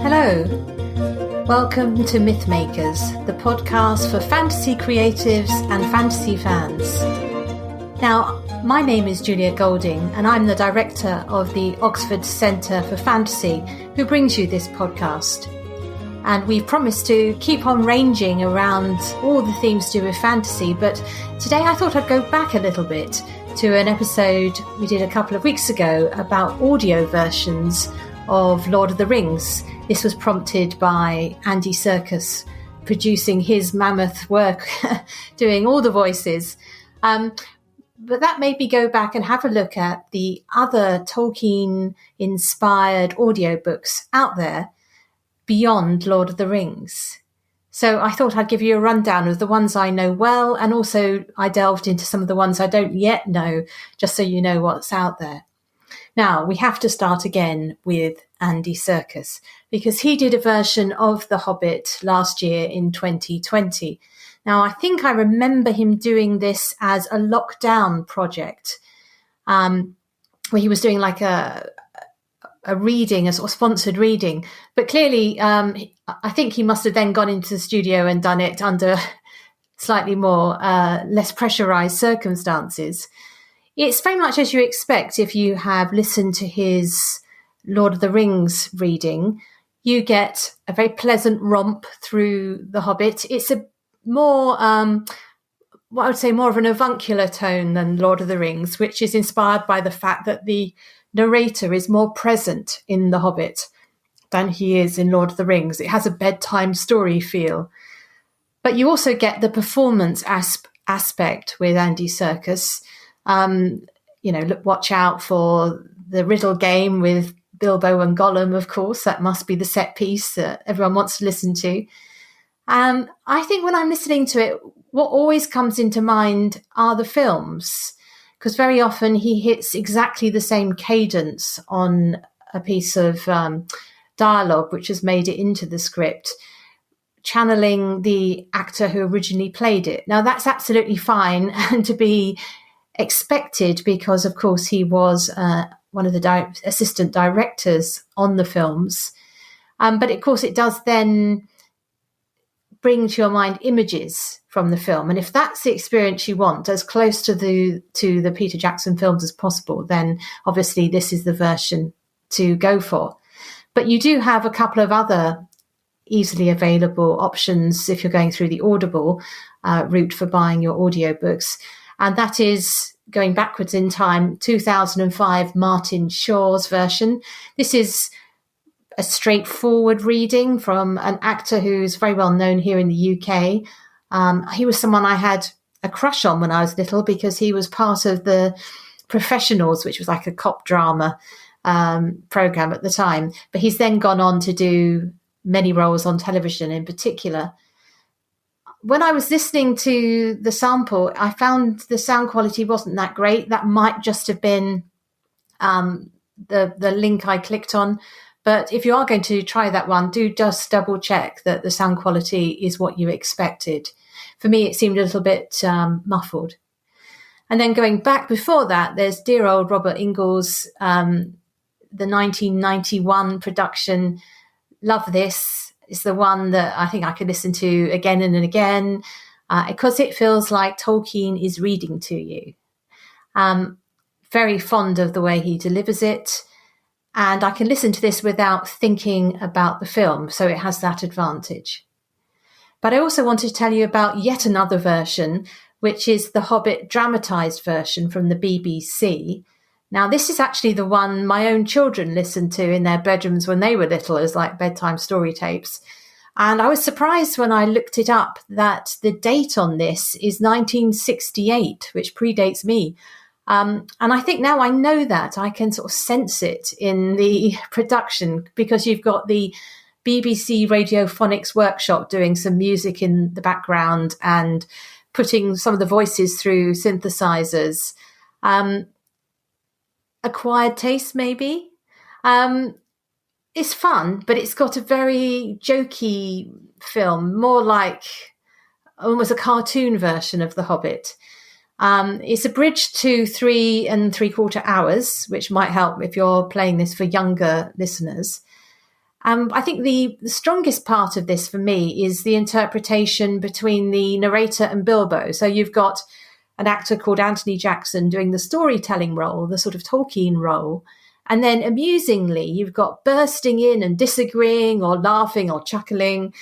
Hello, welcome to Mythmakers, the podcast for fantasy creatives and fantasy fans. Now, my name is Julia Golding and I'm the director of the Oxford Centre for Fantasy who brings you this podcast. And we've promised to keep on ranging around all the themes to do with fantasy, but today I thought I'd go back a little bit to an episode we did a couple of weeks ago about audio versions of Lord of the Rings. This was prompted by Andy Serkis producing his mammoth work, doing all the voices. But that made me go back and have a look at the other Tolkien-inspired audiobooks out there beyond Lord of the Rings. So I thought I'd give you a rundown of the ones I know well, and also I delved into some of the ones I don't yet know, just so you know what's out there. Now, we have to start again with Andy Serkis, because he did a version of The Hobbit last year in 2020. Now, I think I remember him doing this as a lockdown project, where he was doing like a reading, a sort of sponsored reading. But clearly, I think he must have then gone into the studio and done it under slightly more, less pressurized circumstances. It's very much as you expect if you have listened to his Lord of the Rings reading. You get a very pleasant romp through The Hobbit. It's a more, what I would say, more of an avuncular tone than Lord of the Rings, which is inspired by the fact that the narrator is more present in The Hobbit than he is in Lord of the Rings. It has a bedtime story feel. But you also get the performance aspect with Andy Serkis. Watch out for the riddle game with Bilbo and Gollum, of course. That must be the set piece that everyone wants to listen to. I think when I'm listening to it, what always comes into mind are the films, because very often he hits exactly the same cadence on a piece of dialogue which has made it into the script, channeling the actor who originally played it. Now, that's absolutely fine and to be expected because, of course, he was one of the assistant directors on the films. But, of course, it does then bring to your mind images from the film. And if that's the experience you want, as close to the Peter Jackson films as possible, then obviously this is the version to go for. But you do have a couple of other easily available options if you're going through the Audible route for buying your audiobooks. And that is, going backwards in time, 2005 Martin Shaw's version. This is a straightforward reading from an actor who's very well known here in the UK. He was someone I had a crush on when I was little because he was part of the Professionals, which was like a cop drama program at the time. But he's then gone on to do many roles on television in particular. When I was listening to the sample, I found the sound quality wasn't that great. That might just have been the link I clicked on. But if you are going to try that one, do just double check that the sound quality is what you expected. For me, it seemed a little bit muffled. And then going back before that, there's dear old Robert Ingles, the 1991 production. Love this. It's the one that I think I could listen to again and again because it feels like Tolkien is reading to you. Very fond of the way he delivers it. And I can listen to this without thinking about the film, so it has that advantage. But I also wanted to tell you about yet another version, which is the Hobbit dramatised version from the BBC. Now, this is actually the one my own children listened to in their bedrooms when they were little as like bedtime story tapes. And I was surprised when I looked it up that the date on this is 1968, which predates me. And I think now I know that. I can sort of sense it in the production because you've got the BBC Radiophonic Workshop doing some music in the background and putting some of the voices through synthesizers. Acquired taste, maybe. It's fun, but it's got a very jokey film, more like almost a cartoon version of The Hobbit. It's abridged to 3 3/4 hours, which might help if you're playing this for younger listeners. I think the strongest part of this for me is the interpretation between the narrator and Bilbo. So you've got an actor called Anthony Jackson doing the storytelling role, the sort of Tolkien role. And then amusingly, you've got bursting in and disagreeing or laughing or chuckling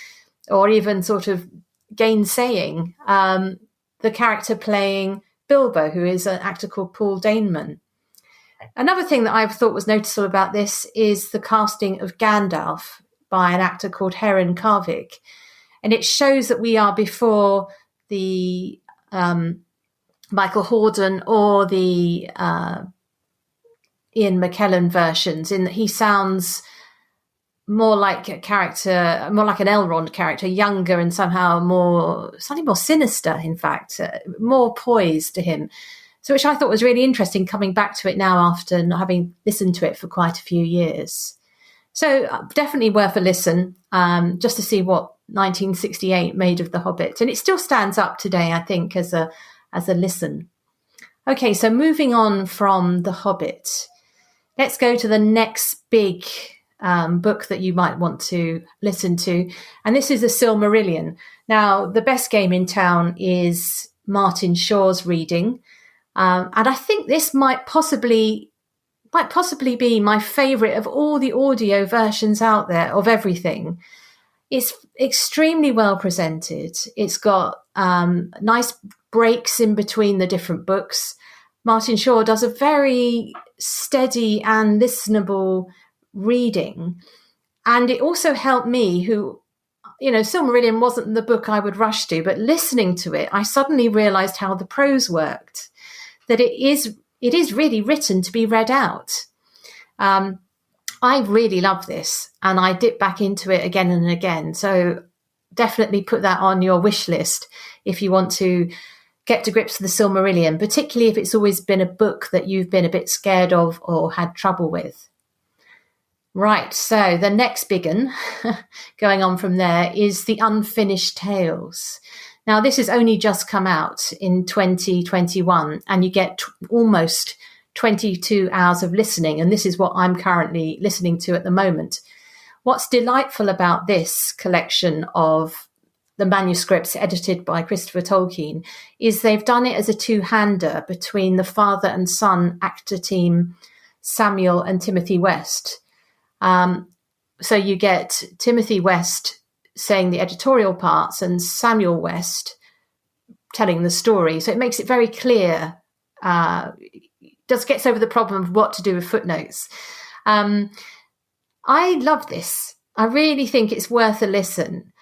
or even sort of gainsaying the character playing Bilbo, who is an actor called Paul Daneman. Another thing that I've thought was noticeable about this is the casting of Gandalf by an actor called Heron Carvick. And it shows that we are before the Michael Hordern or the Ian McKellen versions, in that he sounds more like a character, more like an Elrond character, younger and somehow slightly more sinister, in fact, more poised to him. So which I thought was really interesting, coming back to it now after not having listened to it for quite a few years. So definitely worth a listen, just to see what 1968 made of The Hobbit. And it still stands up today, I think, as a listen. Okay, so moving on from The Hobbit, let's go to the next big book that you might want to listen to. And this is The Silmarillion. Now, the best game in town is Martin Shaw's reading. And I think this might possibly be my favourite of all the audio versions out there of everything. It's extremely well presented. It's got nice breaks in between the different books. Martin Shaw does a very steady and listenable reading. And it also helped me, who, Silmarillion wasn't the book I would rush to, but listening to it, I suddenly realised how the prose worked, that it is really written to be read out. I really love this, and I dip back into it again and again. So definitely put that on your wish list if you want to get to grips with the Silmarillion, particularly if it's always been a book that you've been a bit scared of or had trouble with. Right, so the next big one, going on from there, is The Unfinished Tales. Now, this has only just come out in 2021, and you get almost 22 hours of listening, and this is what I'm currently listening to at the moment. What's delightful about this collection of the manuscripts edited by Christopher Tolkien is they've done it as a two-hander between the father and son actor team, Samuel and Timothy West. So you get Timothy West saying the editorial parts and Samuel West telling the story. So it makes it very clear, gets over the problem of what to do with footnotes. I love this. I really think it's worth a listen.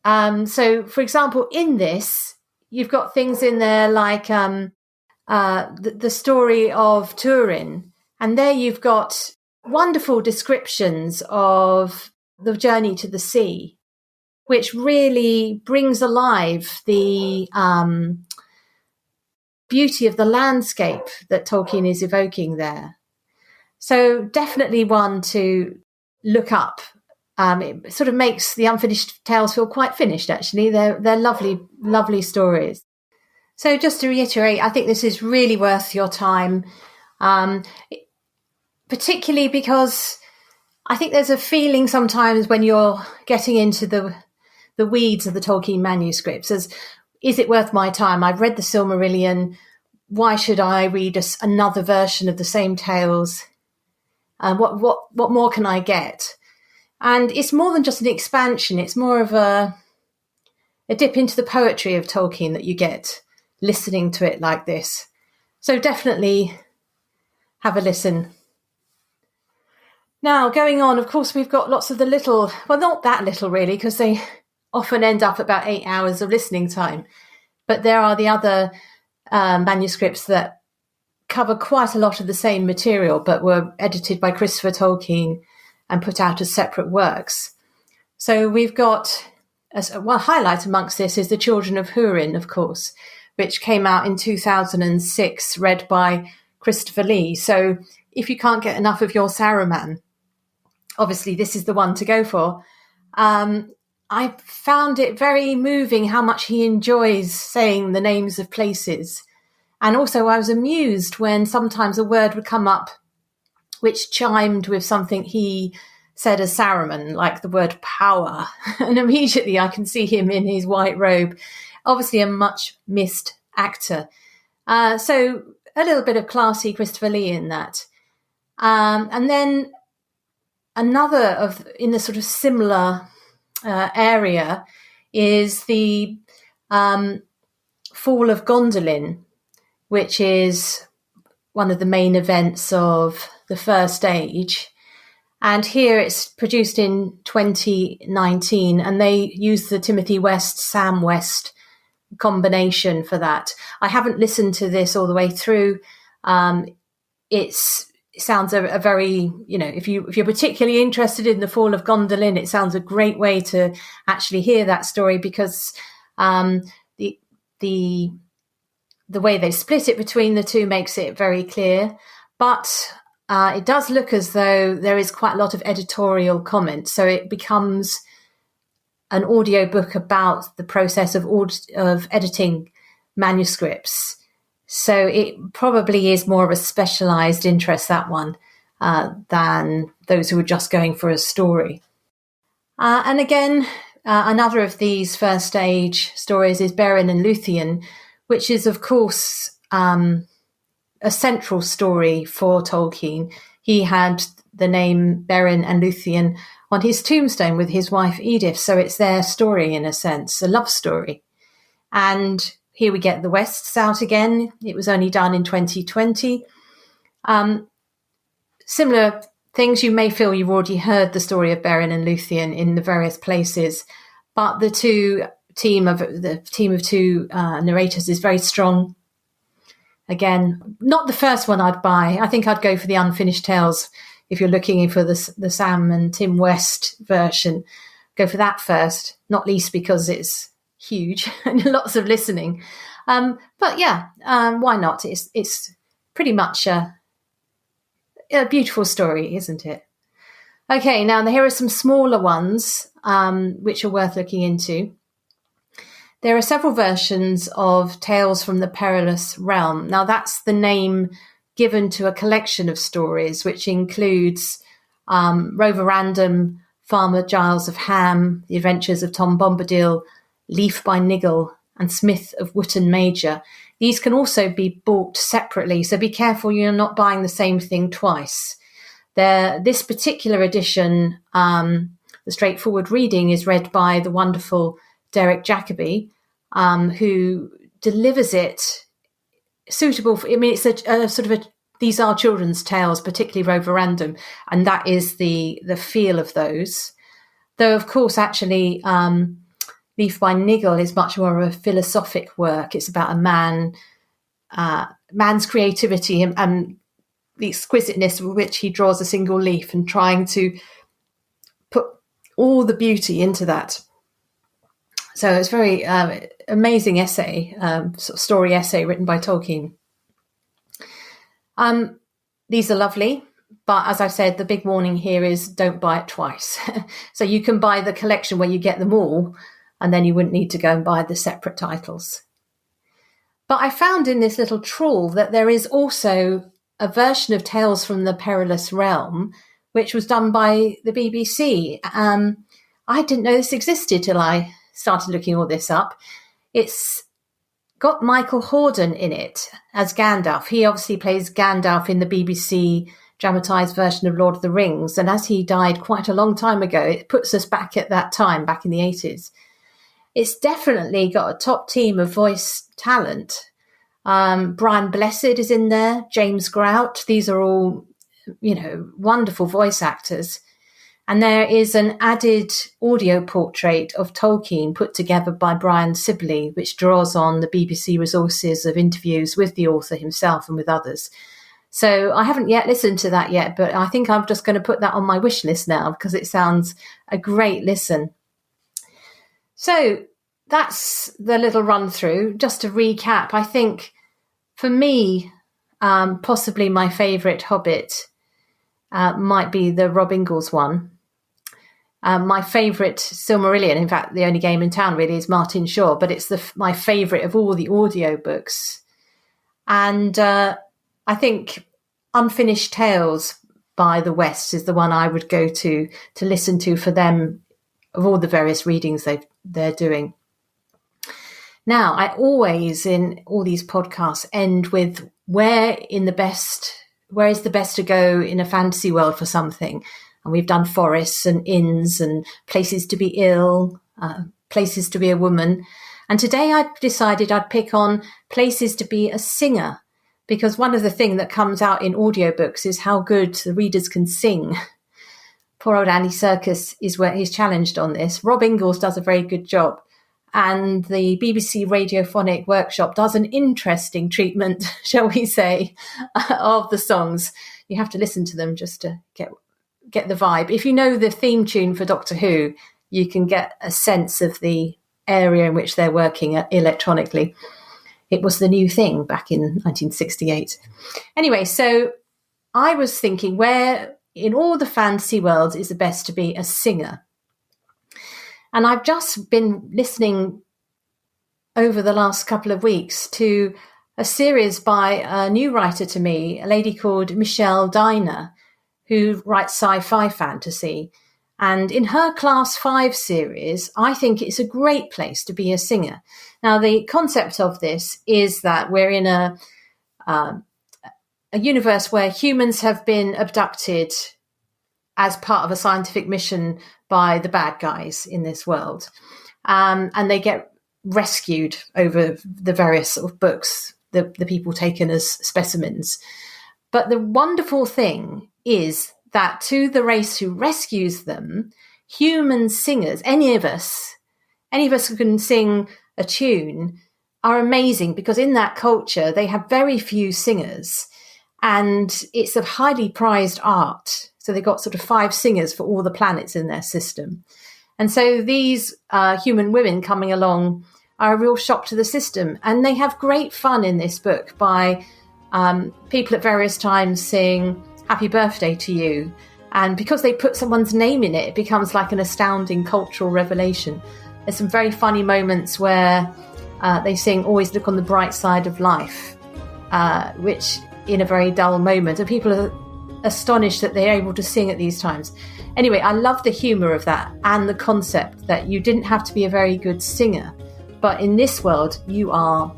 So, for example, in this, you've got things in there like the story of Turin, and there you've got wonderful descriptions of the journey to the sea, which really brings alive the beauty of the landscape that Tolkien is evoking there. So definitely one to look up. It sort of makes the Unfinished Tales feel quite finished, actually. They're lovely, lovely stories. So just to reiterate, I think this is really worth your time, particularly because I think there's a feeling sometimes when you're getting into the weeds of the Tolkien manuscripts as, is it worth my time? I've read the Silmarillion. Why should I read another version of the same tales? What more can I get? And it's more than just an expansion. It's more of a dip into the poetry of Tolkien that you get listening to it like this. So definitely have a listen. Now, going on, of course, we've got lots of the little, well, not that little really, because they often end up about 8 hours of listening time. But there are the other manuscripts that cover quite a lot of the same material, but were edited by Christopher Tolkien and put out as separate works. So we've got, highlight amongst this is The Children of Húrin, of course, which came out in 2006, read by Christopher Lee. So if you can't get enough of your Saruman, obviously this is the one to go for. I found it very moving how much he enjoys saying the names of places. And also I was amused when sometimes a word would come up which chimed with something he said as Saruman, like the word power. And immediately I can see him in his white robe, obviously a much missed actor. So a little bit of classy Christopher Lee in that. And then another in the sort of similar area is the Fall of Gondolin, which is one of the main events of the First Age. And here it's produced in 2019, and they use the Timothy West, Sam West combination for that. I haven't listened to this all the way through. It sounds a very, if you're particularly interested in the Fall of Gondolin, it sounds a great way to actually hear that story, because the way they split it between the two makes it very clear. But it does look as though there is quite a lot of editorial comment, so it becomes an audiobook about the process of editing manuscripts. So it probably is more of a specialised interest, that one, than those who are just going for a story. And again, another of these First Stage stories is Beren and Luthien, which is, of course, a central story for Tolkien. He had the name Beren and Luthien on his tombstone with his wife Edith, so it's their story in a sense, a love story. And here we get the Wests out again. It was only done in 2020. Similar things, you may feel you've already heard the story of Beren and Luthien in the various places, but the team of two narrators is very strong. Again, not the first one I'd buy. I think I'd go for the Unfinished Tales. If you're looking for the Sam and Tim West version, go for that first, not least because it's huge and lots of listening. But yeah, why not? It's pretty much a beautiful story, isn't it? Okay, now here are some smaller ones which are worth looking into. There are several versions of Tales from the Perilous Realm. Now, that's the name given to a collection of stories, which includes Rover Random, Farmer Giles of Ham, The Adventures of Tom Bombadil, Leaf by Niggle, and Smith of Wootton Major. These can also be bought separately, so be careful you're not buying the same thing twice. This particular edition, the straightforward reading, is read by the wonderful Derek Jacobi, who delivers it suitable for, it's a sort of these are children's tales, particularly Rover Random, and that is the feel of those. Though, of course, actually, Leaf by Niggle is much more of a philosophic work. It's about a man's creativity and the exquisiteness with which he draws a single leaf and trying to put all the beauty into that. So it's a very amazing essay, sort of story essay written by Tolkien. These are lovely, but as I said, the big warning here is don't buy it twice. So you can buy the collection where you get them all, and then you wouldn't need to go and buy the separate titles. But I found in this little trawl that there is also a version of Tales from the Perilous Realm, which was done by the BBC. I didn't know this existed till I started looking all this up. It's got Michael Hordern in it as Gandalf. He obviously plays Gandalf in the BBC dramatised version of Lord of the Rings. And as he died quite a long time ago, it puts us back at that time, back in the 80s. It's definitely got a top team of voice talent. Brian Blessed is in there, James Grout. These are all, wonderful voice actors. And there is an added audio portrait of Tolkien put together by Brian Sibley, which draws on the BBC resources of interviews with the author himself and with others. So I haven't yet listened to that yet, but I think I'm just going to put that on my wish list now because it sounds a great listen. So that's the little run through. Just to recap, I think for me, possibly my favourite Hobbit might be the Rob Ingalls one. My favourite Silmarillion, in fact, the only game in town really is Martin Shaw, but it's my favourite of all the audiobooks. And I think Unfinished Tales by the West is the one I would go to listen to for them of all the various readings they're doing. Now, I always, in all these podcasts, end with where is the best to go in a fantasy world for something. And we've done forests and inns and places to be ill, places to be a woman. And today I decided I'd pick on places to be a singer, because one of the things that comes out in audiobooks is how good the readers can sing. Poor old Andy Serkis is where he's challenged on this. Rob Ingalls does a very good job. And the BBC Radiophonic Workshop does an interesting treatment, shall we say, of the songs. You have to listen to them just to get the vibe. If you know the theme tune for Doctor Who, you can get a sense of the area in which they're working electronically. It was the new thing back in 1968. Anyway, so I was thinking, where in all the fantasy worlds is the best to be a singer? And I've just been listening over the last couple of weeks to a series by a new writer to me, a lady called Michelle Diner, who writes sci-fi fantasy. And in her Class 5 series, I think it's a great place to be a singer. Now, the concept of this is that we're in a universe where humans have been abducted as part of a scientific mission by the bad guys in this world. And they get rescued over the various sort of books, the people taken as specimens. But the wonderful thing is that to the race who rescues them, human singers, any of us who can sing a tune, are amazing, because in that culture, they have very few singers and it's a highly prized art. So they've got sort of 5 singers for all the planets in their system. And so these human women coming along are a real shock to the system. And they have great fun in this book by people at various times saying, "Happy birthday to you." And because they put someone's name in it, it becomes like an astounding cultural revelation. There's some very funny moments where they sing "Always Look on the Bright Side of Life," which in a very dull moment. And people are astonished that they're able to sing at these times. Anyway, I love the humour of that and the concept that you didn't have to be a very good singer. But in this world, you're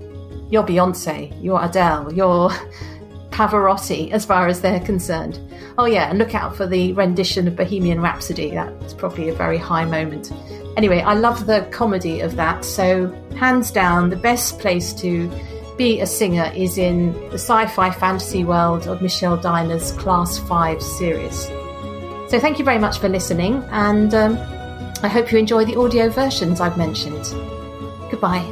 Beyonce, you're Adele, you're Pavarotti, as far as they're concerned. Oh yeah, and look out for the rendition of Bohemian Rhapsody. That's probably a very high moment. Anyway, I love the comedy of that. So hands down, the best place to be a singer is in the sci-fi fantasy world of Michelle Diner's Class 5 series. So thank you very much for listening, and I hope you enjoy the audio versions I've mentioned. Goodbye.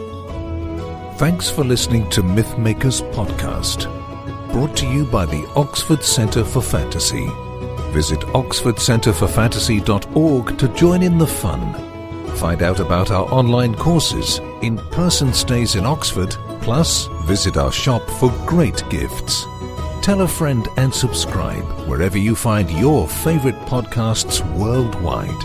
Thanks for listening to Mythmakers Podcast, brought to you by the Oxford Centre for Fantasy. Visit oxfordcenterforfantasy.org to join in the fun. Find out about our online courses, in-person stays in Oxford, plus visit our shop for great gifts. Tell a friend and subscribe wherever you find your favourite podcasts worldwide.